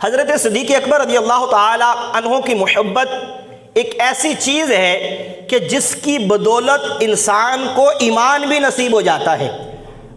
حضرت صدیق اکبر رضی اللہ تعالی عنہ کی محبت ایک ایسی چیز ہے کہ جس کی بدولت انسان کو ایمان بھی نصیب ہو جاتا ہے۔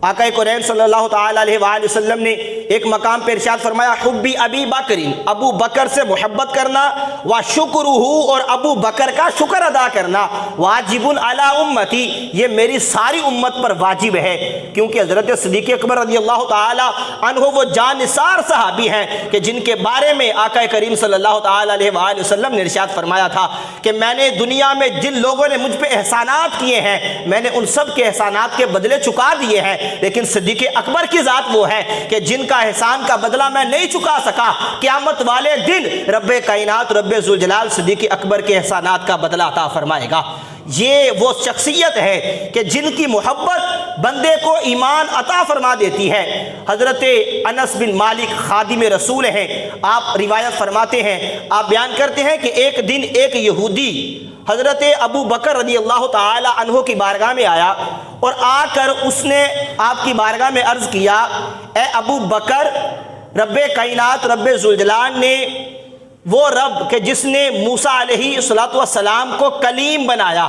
آقا کریم صلی اللہ تعالی علیہ وآلہ وسلم نے ایک مقام پہ ارشاد فرمایا، حبی ابی بکر، ابو بکر سے محبت کرنا، وشکرہ، اور ابو بکر کا شکر ادا کرنا، واجب علی امتی، یہ میری ساری امت پر واجب ہے۔ کیونکہ حضرت صدیق اکبر رضی اللہ تعالی عنہ وہ جان نثار صحابی ہیں کہ جن کے بارے میں آقا کریم صلی اللہ تعالی علیہ وآلہ وسلم نے ارشاد فرمایا تھا کہ میں نے دنیا میں جن لوگوں نے مجھ پہ احسانات کیے ہیں میں نے ان سب کے احسانات کے بدلے چکا دیے ہیں، لیکن صدیق اکبر کی ذات وہ ہے کہ جن کا احسان کا بدلہ میں نہیں چکا سکا، قیامت والے دن رب کائنات رب ذوالجلال صدیق اکبر کے احسانات کا بدلہ عطا فرمائے گا۔ یہ وہ شخصیت ہے کہ جن کی محبت بندے کو ایمان عطا فرما دیتی ہے۔ حضرت انس بن مالک خادم رسول ہیں، آپ روایت فرماتے ہیں، آپ بیان کرتے ہیں کہ ایک دن ایک یہودی حضرت ابو بکر رضی اللہ تعالی عنہ کی بارگاہ میں آیا اور آ کر اس نے آپ کی بارگاہ میں عرض کیا، اے ابو بکر، رب کائنات رب ذوالجلال نے، وہ رب کہ جس نے موسیٰ علیہ السلام کو کلیم بنایا،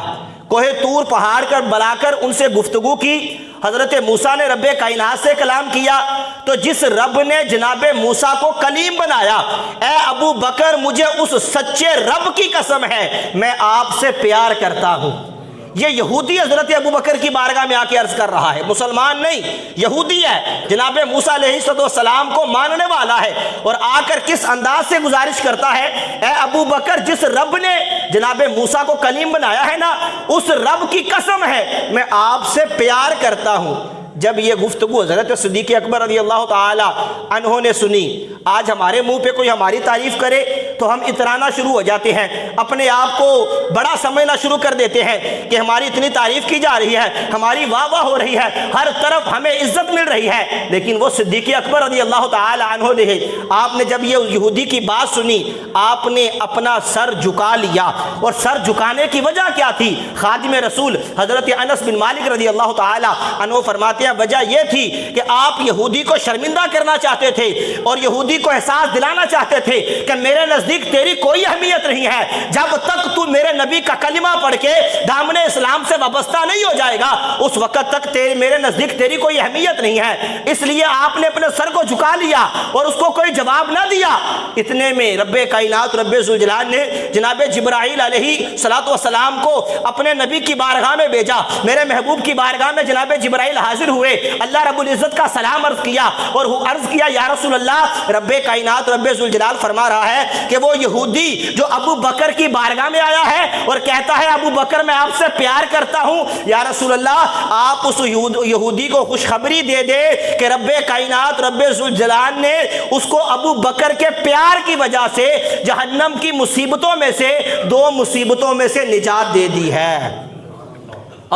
کوہ طور پہاڑ کر بلا کر ان سے گفتگو کی، حضرت موسیٰ نے رب کائنات سے کلام کیا، تو جس رب نے جناب موسیٰ کو کلیم بنایا، اے ابو بکر مجھے اس سچے رب کی قسم ہے میں آپ سے پیار کرتا ہوں۔ یہ یہودی حضرت ابو بکر کی بارگاہ میں آ کے عرض کر رہا ہے، مسلمان نہیں، یہودی ہے، جناب موسیٰ علیہ السلام کو ماننے والا ہے، اور آ کر کس انداز سے گزارش کرتا ہے، اے ابو بکر جس رب نے جناب موسیٰ کو کلیم بنایا ہے نا، اس رب کی قسم ہے میں آپ سے پیار کرتا ہوں۔ جب یہ گفتگو حضرت صدیق اکبر رضی اللہ تعالی عنہ نے سنی، آج ہمارے منہ پہ کوئی ہماری تعریف کرے تو ہم اترانا شروع ہو جاتے ہیں، اپنے آپ کو بڑا سمجھنا شروع کر دیتے ہیں کہ ہماری اتنی تعریف کی جا رہی ہے، ہماری واہ واہ ہو رہی ہے، ہر طرف ہمیں عزت مل رہی ہے۔ لیکن وہ صدیق اکبر رضی اللہ تعالی عنہ نے، آپ نے جب یہ یہودی کی بات سنی، آپ نے اپنا سر جھکا لیا، اور سر جھکانے کی وجہ کیا تھی؟ خادم رسول حضرت انس بن مالک رضی اللہ تعالی عنہ فرماتے ہیں وجہ یہ تھی کہ آپ یہودی کو شرمندہ کرنا چاہتے تھے اور یہودی کو احساس دلانا چاہتے تھے کہ میرے نزدیک تیری کوئی اہمیت نہیں ہے، جب تک تو میرے نبی کا کلمہ پڑھ کے دامن اسلام سے وابستہ نہیں ہو جائے گا اس وقت تک میرے نزدیک تیری کوئی اہمیت نہیں ہے۔ اس لیے آپ نے اپنے سر کو جھکا لیا اور اس کو کوئی جواب نہ دیا۔ اتنے میں رب کائنات رب ذوالجلال نے جناب جبرائیل علیہ السلام کو اپنے نبی کی بارگاہ میں بھیجا، میرے محبوب کی بارگاہ میں جناب جبرائیل حاضر ہوئے، اللہ رب العزت کا سلام عرض کیا اور عرض کیا یا رسول اللہ، رب کائنات رب ذوالجلال فرما رہا ہے کہ وہ یہودی جو ابو بکر کی بارگاہ میں آیا ہے اور کہتا ہے ابو بکر میں آپ سے پیار کرتا ہوں، یا رسول اللہ آپ اس یہودی کو خوشخبری دے دے کہ رب کائنات رب ذوالجلال نے اس کو ابو بکر کے پیار کی وجہ سے جہنم کی مصیبتوں میں سے 2 مصیبتوں میں سے نجات دے دی ہے۔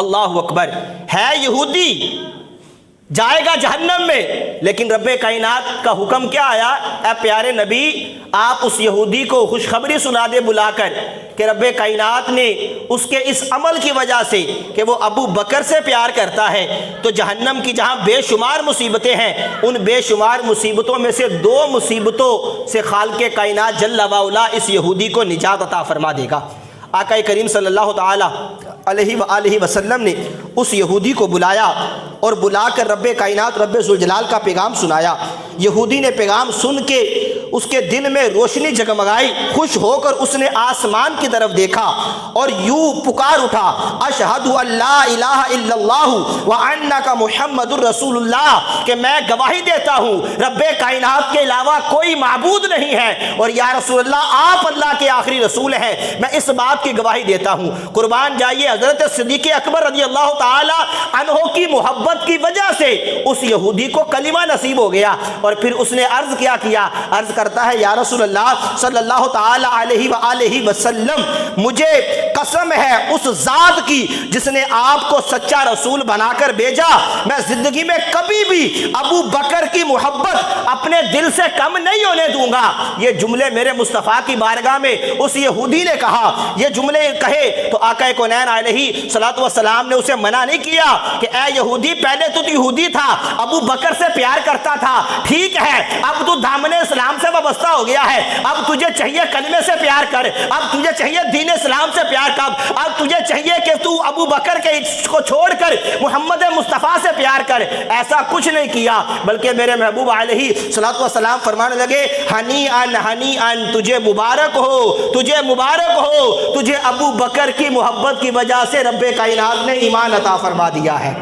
اللہ اکبر، ہے یہودی، جائے گا جہنم میں، لیکن رب کائنات کا حکم کیا آیا؟ اے پیارے نبی آپ اس یہودی کو خوشخبری سنا دے بلا کر کہ رب کائنات نے اس کے اس عمل کی وجہ سے کہ وہ ابو بکر سے پیار کرتا ہے تو جہنم کی جہاں بے شمار مصیبتیں ہیں ان بے شمار مصیبتوں میں سے 2 مصیبتوں سے خالق کائنات جل وعلا اس یہودی کو نجات عطا فرما دے گا۔ آقا کریم صلی اللہ تعالی علیہ وآلہ وسلم نے اس یہودی کو بلایا اور بلا کر رب کائنات رب ذوالجلال کا پیغام سنایا۔ یہودی نے پیغام سن کے اس کے دل میں روشنی جگمگائی، خوش ہو کر اس نے آسمان کی طرف دیکھا اور یوں پکار اٹھا، اشہد ان لا الہ الا اللہ وانک محمد الرسول اللہ، کہ میں گواہی دیتا ہوں رب کائنات کے علاوہ کوئی معبود نہیں ہے اور یا رسول اللہ آپ اللہ کے آخری رسول ہیں، میں اس بات کی گواہی دیتا ہوں۔ قربان جائیے حضرت صدیق اکبر رضی اللہ تعالی عنہ کی محبت کی وجہ سے اس یہودی کو کلمہ نصیب ہو گیا، اور پھر اس نے عرض کیا عرض کرتا ہے یا رسول اللہ صلی اللہ تعالی علیہ وآلہ وسلم مجھے قسم ہے اس ذات کی جس نے آپ کو سچا رسول بنا کر بھیجا، میں زندگی میں کبھی بھی ابو بکر کی محبت اپنے دل سے کم نہیں ہونے دوں گا۔ یہ جملے میرے مصطفیٰ کی بارگاہ میں اس یہودی نے کہا، یہ جملے کہے تو آقا کونین علیہ السلام نے اسے منع نہیں کیا کہ اے یہودی پہلے تو یہودی تھا، ابو بکر سے پیار کرتا تھا، ٹھیک ہے اب تو دامن اسلام سے وابستہ ہو گیا ہے، اب تجھے چاہیے کلمے سے پیار کر، اب تجھے چاہیے دین اسلام سے پیار کر، اب تجھے چاہیے کہ تو ابو بکر کے کو چھوڑ کر محمد مصطفیٰ سے پیار کر۔ ایسا کچھ نہیں کیا، بلکہ میرے محبوب علیہ الصلوۃ والسلام فرمانے لگے ہنی ان، تجھے مبارک ہو، تجھے مبارک ہو، تجھے ابو بکر کی محبت کی وجہ سے رب کائنات نے ایمان عطا فرما دیا ہے۔